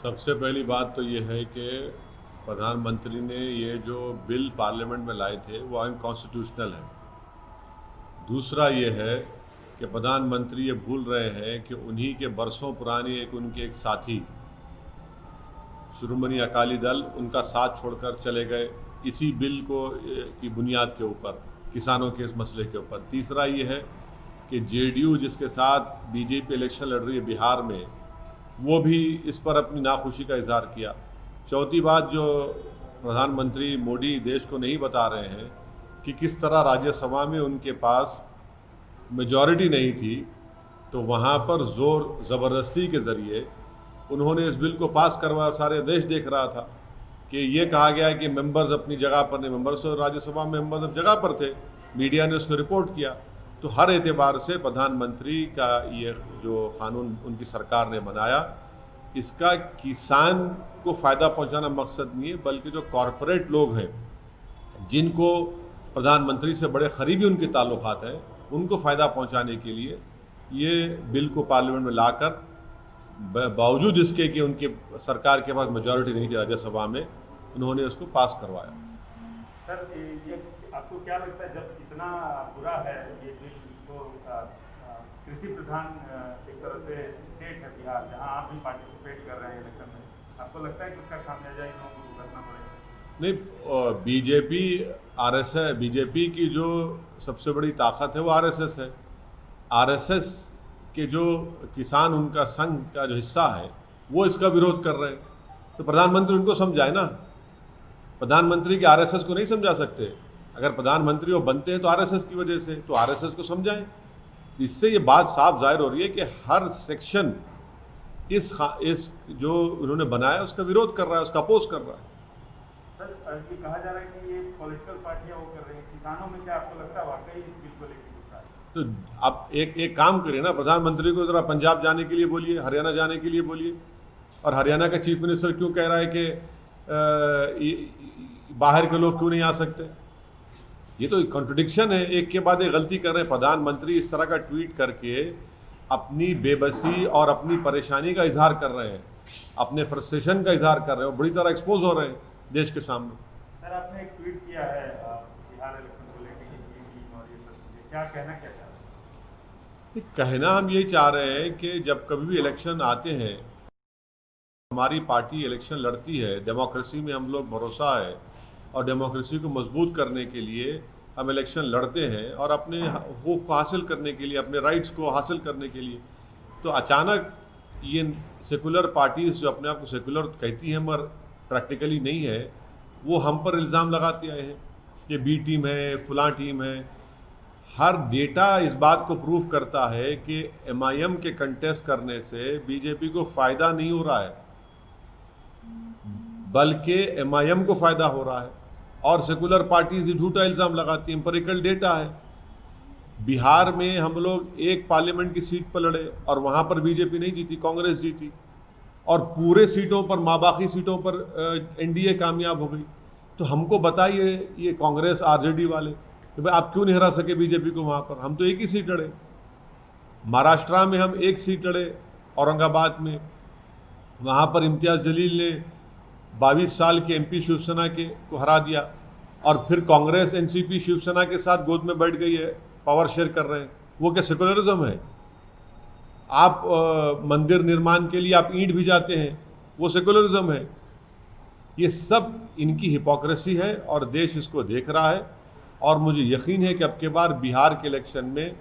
सबसे पहली बात तो ये है कि प्रधानमंत्री ने ये जो बिल पार्लियामेंट में लाए थे वो अनकॉन्स्टिट्यूशनल है। दूसरा ये है कि प्रधानमंत्री ये भूल रहे हैं कि उन्हीं के बरसों पुरानी उनके एक साथी शिरोमणि अकाली दल उनका साथ छोड़कर चले गए इसी बिल की बुनियाद के ऊपर, किसानों के इस मसले के ऊपर। तीसरा ये है कि जेडीयू जिसके साथ बीजेपी इलेक्शन लड़ रही है बिहार में, वो भी इस पर अपनी नाखुशी का इजहार किया। चौथी बात जो प्रधानमंत्री मोदी देश को नहीं बता रहे हैं कि किस तरह राज्यसभा में उनके पास मेजॉरिटी नहीं थी, तो वहाँ पर ज़ोर ज़बरदस्ती के ज़रिए उन्होंने इस बिल को पास करवाया। सारे देश देख रहा था कि ये कहा गया है कि मेंबर्स अपनी जगह पर नहीं, मेंबर्स तो राज्यसभा में मेंबर्स अब जगह पर थे, मीडिया ने उसको रिपोर्ट किया। तो हर एतबार से प्रधानमंत्री का ये जो कानून उनकी सरकार ने बनाया, इसका किसान को फ़ायदा पहुंचाना मकसद नहीं है, बल्कि जो कॉरपोरेट लोग हैं जिनको प्रधानमंत्री से बड़े करीबी उनके ताल्लुकात हैं, उनको फ़ायदा पहुंचाने के लिए ये बिल को पार्लियामेंट में लाकर, बावजूद इसके कि उनके सरकार के पास मेजॉरिटी नहीं थी राज्यसभा में, उन्होंने उसको पास करवाया। सर, ये आपको क्या लगता है जब इतना बुरा है ये बिल, तो कृषि प्रधान एक तरह से स्टेट है बिहार, जहां आप भी पार्टिसिपेट कर रहे हैं इलेक्शन में, आपको लगता है कि उसका खामियाजा इन लोगों को भुगतना पड़ेगा? नहीं, बीजेपी की जो सबसे बड़ी ताकत है वो आरएसएस है। आरएसएस के जो किसान उनका संघ का जो हिस्सा है वो इसका विरोध कर रहे हैं, तो प्रधानमंत्री उनको समझाए ना। प्रधानमंत्री के आरएसएस को नहीं समझा सकते। अगर प्रधानमंत्री वो बनते हैं तो आरएसएस की वजह से, तो आरएसएस को समझाएं। इससे ये बात साफ जाहिर हो रही है कि हर सेक्शन इस जो उन्होंने बनाया उसका विरोध कर रहा है, उसका अपोज कर रहा है। सर, ये कहा जा रहा है कि ये पॉलिटिकल पार्टियां वो कर रही हैं, किसानों में क्या आपको लगता है वाकई इस बिल को लेकर गुस्सा है? तो आप एक काम करिए ना, प्रधानमंत्री को जरा पंजाब जाने के लिए बोलिए, हरियाणा जाने के लिए बोलिए। और हरियाणा का चीफ मिनिस्टर क्यों कह रहा है कि बाहर के लोग क्यों नहीं आ सकते? ये तो कॉन्ट्रडिक्शन है, एक के बाद एक गलती कर रहे हैं। प्रधानमंत्री इस तरह का ट्वीट करके अपनी बेबसी और अपनी परेशानी का इजहार कर रहे हैं, अपने फ्रस्ट्रेशन का इजहार कर रहे हैं, बड़ी तरह एक्सपोज हो रहे हैं देश के सामने। सर, आपने एक ट्वीट किया है बिहार इलेक्शन को लेकर और ये सब चीजें, क्या कहना क्या चाह रहे हैं? कहना हम यही चाह रहे हैं कि जब कभी भी इलेक्शन आते हैं, हमारी पार्टी इलेक्शन लड़ती है, डेमोक्रेसी में हम लोग भरोसा है और डेमोक्रेसी को मजबूत करने के लिए हम इलेक्शन लड़ते हैं और अपने हकूक़ को हासिल करने के लिए, अपने राइट्स को हासिल करने के लिए। तो अचानक ये सेकुलर पार्टीज़ जो अपने आप को सेकुलर कहती हैं मगर प्रैक्टिकली नहीं है, वो हम पर इल्ज़ाम लगाते आए हैं कि बी टीम है, फलां टीम है। हर डेटा इस बात को प्रूव करता है कि एमआईएम के कंटेस्ट करने से बीजेपी को फ़ायदा नहीं हो रहा है, बल्कि एमआईएम को फ़ायदा हो रहा है। और सेकुलर पार्टीज झूठा इल्ज़ाम लगाती हैं, एम्पिरिकल डेटा है। बिहार में हम लोग एक पार्लियामेंट की सीट पर लड़े और वहाँ पर बीजेपी नहीं जीती, कांग्रेस जीती, और पूरे सीटों पर, बाकी सीटों पर एनडीए कामयाब हो गई। तो हमको बताइए ये कांग्रेस आरजेडी वाले कि भाई आप क्यों नहीं हरा सके बीजेपी को वहाँ पर? हम तो एक ही सीट लड़े। महाराष्ट्र में हम एक सीट लड़े, औरंगाबाद में, वहाँ पर इम्तियाज़ जलील ने 22 साल के एमपी शिवसेना के को हरा दिया। और फिर कांग्रेस एनसीपी शिवसेना के साथ गोद में बैठ गई है, पावर शेयर कर रहे हैं। वो क्या सेकुलरिज्म है? आप मंदिर निर्माण के लिए आप ईंट भिजाते हैं, वो सेकुलरिज्म है? ये सब इनकी हिपोक्रेसी है और देश इसको देख रहा है। और मुझे यकीन है कि अब के बार बिहार के इलेक्शन में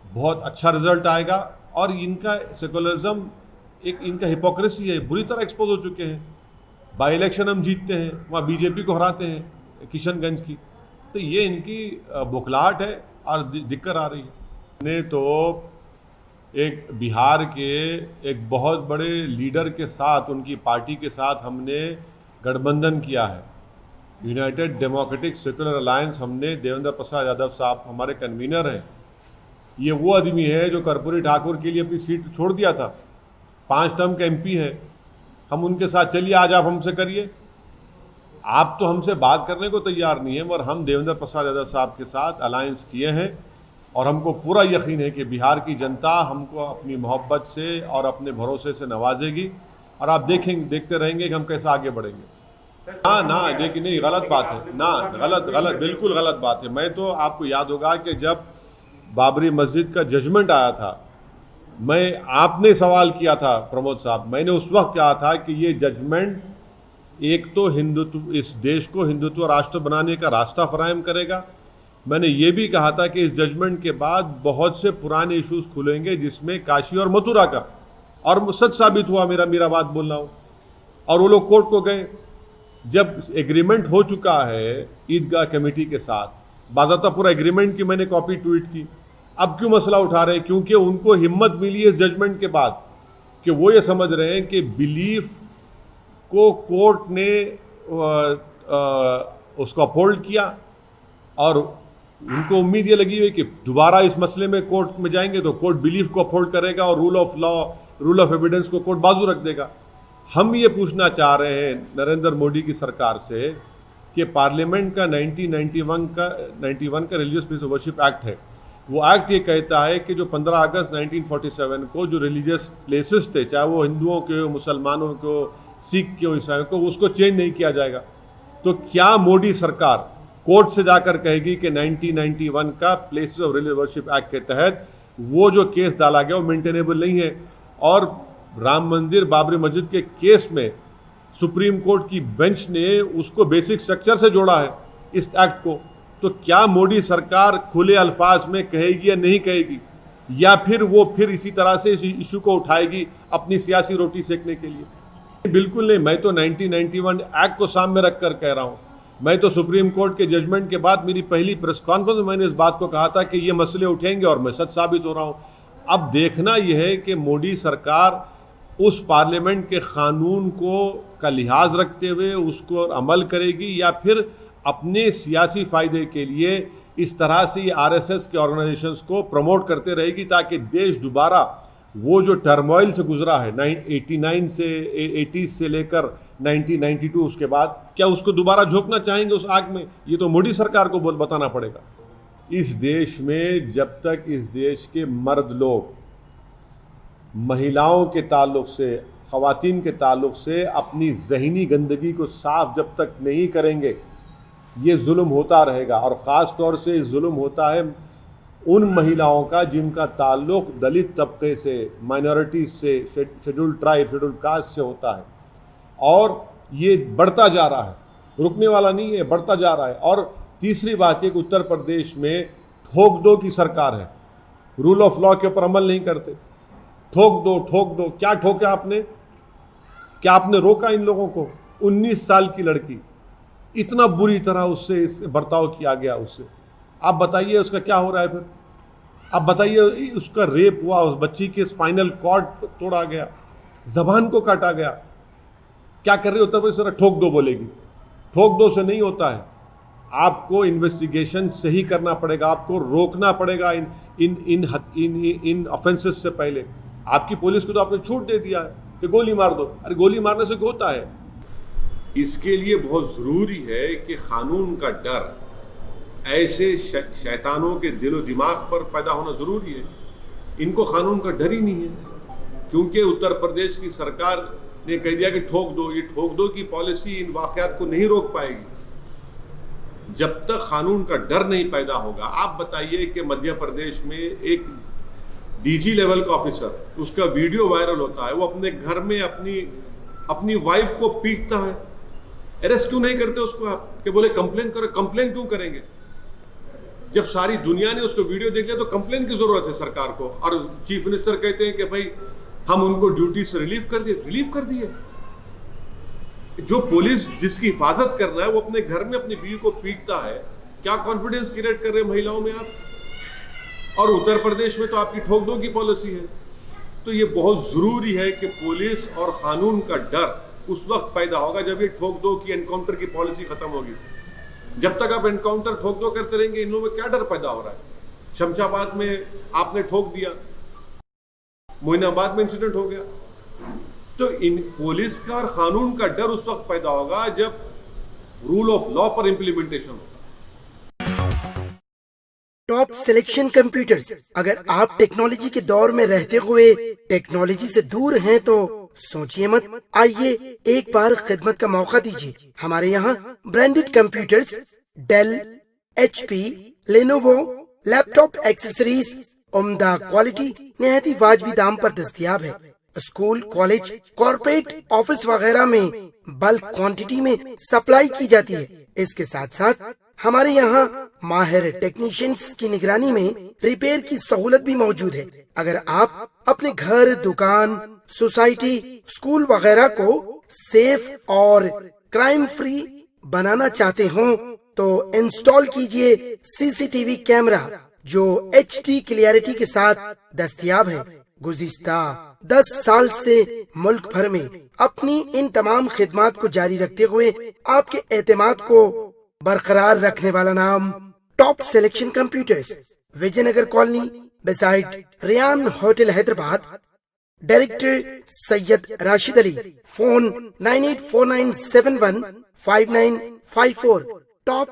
बहुत अच्छा रिजल्ट आएगा। और इनका सेकुलरिज्म, एक इनका हिपोक्रेसी है, बुरी तरह एक्सपोज हो चुके हैं। बाई इलेक्शन हम जीतते हैं, वहाँ बीजेपी को हराते हैं किशनगंज की। तो ये इनकी बौखलाहट है और दिक्कत आ रही है। ने तो एक बिहार के एक बहुत बड़े लीडर के साथ, उनकी पार्टी के साथ हमने गठबंधन किया है, यूनाइटेड डेमोक्रेटिक सेकुलर अलायंस। हमने देवेंद्र प्रसाद यादव साहब हमारे कन्वीनर हैं। ये वो आदमी है जो कर्पूरी ठाकुर के लिए अपनी सीट छोड़ दिया था, 5 टर्म का एमपी है। हम उनके साथ चलिए, आज आप हमसे करिए। आप तो हमसे बात करने को तैयार नहीं है, मगर हम देवेंद्र प्रसाद यादव साहब के साथ अलायंस किए हैं और हमको पूरा यकीन है कि बिहार की जनता हमको अपनी मोहब्बत से और अपने भरोसे से नवाजेगी और आप देखते रहेंगे कि हम कैसे आगे बढ़ेंगे। सर, ना लेकिन नहीं, गलत बात है ना, गलत बिल्कुल गलत बात है। मैं तो, आपको याद होगा कि जब बाबरी मस्जिद का जजमेंट आया था, आपने सवाल किया था प्रमोद साहब, मैंने उस वक्त कहा था कि ये जजमेंट एक तो हिंदुत्व, इस देश को हिंदुत्व राष्ट्र बनाने का रास्ता फराहम करेगा। मैंने ये भी कहा था कि इस जजमेंट के बाद बहुत से पुराने इश्यूज खुलेंगे, जिसमें काशी और मथुरा का, और सच साबित हुआ, मेरा बात बोल रहा हूँ। और वो लोग कोर्ट को गए। जब एग्रीमेंट हो चुका है ईदगाह कमेटी के साथ, बाज़ाब्ता पूरा एग्रीमेंट की मैंने कॉपी ट्वीट की, अब क्यों मसला उठा रहे हैं? क्योंकि उनको हिम्मत मिली इस जजमेंट के बाद कि वो ये समझ रहे हैं कि बिलीफ को कोर्ट ने उसको अपहोल्ड किया, और उनको उम्मीद ये लगी हुई कि दोबारा इस मसले में कोर्ट में जाएंगे तो कोर्ट बिलीफ को अपहोल्ड करेगा और rule of law, rule of evidence को कोर्ट बाजू रख देगा। हम ये पूछना चाह रहे हैं नरेंद्र मोदी की सरकार से कि पार्लियामेंट का 1991 का religious place of worship act है, वो एक्ट ये कहता है कि जो 15 अगस्त 1947 को जो रिलीजियस प्लेसेस थे, चाहे वो हिंदुओं के हो, मुसलमानों को, सिख के हो, ईसाइयों को, उसको चेंज नहीं किया जाएगा। तो क्या मोदी सरकार कोर्ट से जाकर कहेगी कि 1991 का places of religious worship act के तहत वो जो केस डाला गया वो मेंटेनेबल नहीं है? और राम मंदिर, बाबरी मस्जिद के केस में सुप्रीम कोर्ट की बेंच ने उसको बेसिक स्ट्रक्चर से जोड़ा है इस एक्ट को। तो क्या मोदी सरकार खुले अल्फाज में कहेगी या नहीं कहेगी, या फिर वो इसी तरह से इस इशू को उठाएगी अपनी सियासी रोटी सेकने के लिए? बिल्कुल नहीं। मैं तो 1991 एक्ट को सामने रखकर कह रहा हूं। मैं तो सुप्रीम कोर्ट के जजमेंट के बाद मेरी पहली प्रेस कॉन्फ्रेंस में मैंने इस बात को कहा था कि ये मसले उठेंगे, और मैं सच साबित हो रहा हूं। अब देखना यह है कि मोदी सरकार उस पार्लियामेंट के कानून का लिहाज रखते हुए उसको अमल करेगी, या फिर अपने सियासी फायदे के लिए इस तरह से ये आरएसएस के ऑर्गेनाइजेशंस को प्रमोट करते रहेगी, ताकि देश दोबारा वो जो टर्मोइल से गुजरा है 89 से 80 से लेकर 1992, उसके बाद क्या उसको दोबारा झोंकना चाहेंगे उस आग में? ये तो मोदी सरकार को बताना पड़ेगा। इस देश में जब तक इस देश के मर्द लोग महिलाओं के ताल्लुक से, ख़वातीन के ताल्लुक से अपनी ज़हनी गंदगी को साफ जब तक नहीं करेंगे, ये जुल्म होता रहेगा। और ख़ास तौर से जुल्म होता है उन महिलाओं का जिनका ताल्लुक दलित तबके से, माइनॉरिटीज़ से, शेड्यूल्ड ट्राइब, शेड्यूल्ड कास्ट से होता है, और ये बढ़ता जा रहा है, रुकने वाला नहीं है, बढ़ता जा रहा है। और तीसरी बात ये कि उत्तर प्रदेश में ठोक दो की सरकार है, रूल ऑफ लॉ के ऊपर अमल नहीं करते। ठोक दो, क्या ठोका आपने? क्या आपने रोका इन लोगों को? 19 साल की लड़की, इतना बुरी तरह उससे बर्ताव किया गया उससे। आप बताइए उसका क्या हो रहा है फिर? आप बताइए, उसका रेप हुआ, उस बच्ची के स्पाइनल कॉर्ड तोड़ा गया, जबान को काटा गया। क्या कर रही है उत्तर प्रदेश सरकार? ठोक दो बोलेगी। ठोक दो से नहीं होता है, आपको इन्वेस्टिगेशन सही करना पड़ेगा, आपको रोकना पड़ेगा इन ऑफेंसेस से पहले। आपकी पुलिस को तो आपने छूट दे दिया है कि गोली मार दो। अरे गोली मारने से होता है? इसके लिए बहुत ज़रूरी है कि कानून का डर ऐसे शैतानों के दिलो दिमाग पर पैदा होना ज़रूरी है। इनको कानून का डर ही नहीं है, क्योंकि उत्तर प्रदेश की सरकार ने कह दिया कि ठोक दो। ये ठोक दो की पॉलिसी इन वाक़यात को नहीं रोक पाएगी जब तक कानून का डर नहीं पैदा होगा। आप बताइए कि मध्य प्रदेश में एक डीजी लेवल का ऑफिसर, उसका वीडियो वायरल होता है, वो अपने घर में अपनी वाइफ को पीटता है। अरेस्ट क्यों नहीं करते उसको आप? कि बोले कंप्लेन करो। कंप्लेन क्यों करेंगे? जब सारी दुनिया ने उसको वीडियो देख लिया तो कंप्लेन की जरूरत है सरकार को। और चीफ मिनिस्टर कहते हैं कि भाई हम उनको ड्यूटी से रिलीव कर दिए। जो पुलिस जिसकी हिफाजत कर रहा है वो अपने घर में अपनी बीवी को पीटता है, क्या कॉन्फिडेंस क्रिएट कर रहे हैं महिलाओं में आप? और उत्तर प्रदेश में तो आपकी ठोक दो की पॉलिसी है। तो ये बहुत जरूरी है कि पुलिस और कानून का डर उस वक्त पैदा होगा जब ये ठोक दो की, एनकाउंटर की पॉलिसी खत्म होगी। जब तक आप एनकाउंटर ठोक दो करते रहेंगे, इन लोगों में क्या डर पैदा हो रहा है? शमशाबाद में आपने ठोक दिया, मोइनाबाद में इंसिडेंट हो गया। तो इन पुलिस का और कानून का डर उस वक्त पैदा होगा जब रूल ऑफ लॉ पर इंप्लीमेंटेशन होगा। Top selection computers. अगर आप टेक्नोलॉजी के दौर में रहते हुए टेक्नोलॉजी से दूर हैं तो सोचिए मत, आइए एक बार खिदमत का मौका दीजिए। हमारे यहाँ branded computers, Dell, HP, Lenovo, laptop accessories उम्दा क्वालिटी निहायत ही वाजबी दाम पर दस्तयाब है। स्कूल, कॉलेज, कॉर्पोरेट, ऑफिस वगैरह में बल्क क्वांटिटी में सप्लाई की जाती है। इसके साथ साथ हमारे यहाँ माहिर टेक्नीशियंस की निगरानी में रिपेयर की सहूलत भी मौजूद है। अगर आप अपने घर, दुकान, सोसाइटी, स्कूल वगैरह को सेफ और क्राइम फ्री बनाना चाहते हो तो इंस्टॉल कीजिए CCTV कैमरा जो HD क्लियरिटी के साथ दस्तयाब है। गुज़िश्ता 10 साल से मुल्क भर में अपनी इन तमाम खिदमात को जारी रखते हुए आपके एतमाद को बरकरार रखने वाला नाम top selection computers, Vijaynagar colony, beside रियान hotel, Hyderabad. Director Syed Rashid Ali. Phone 9849715954। Top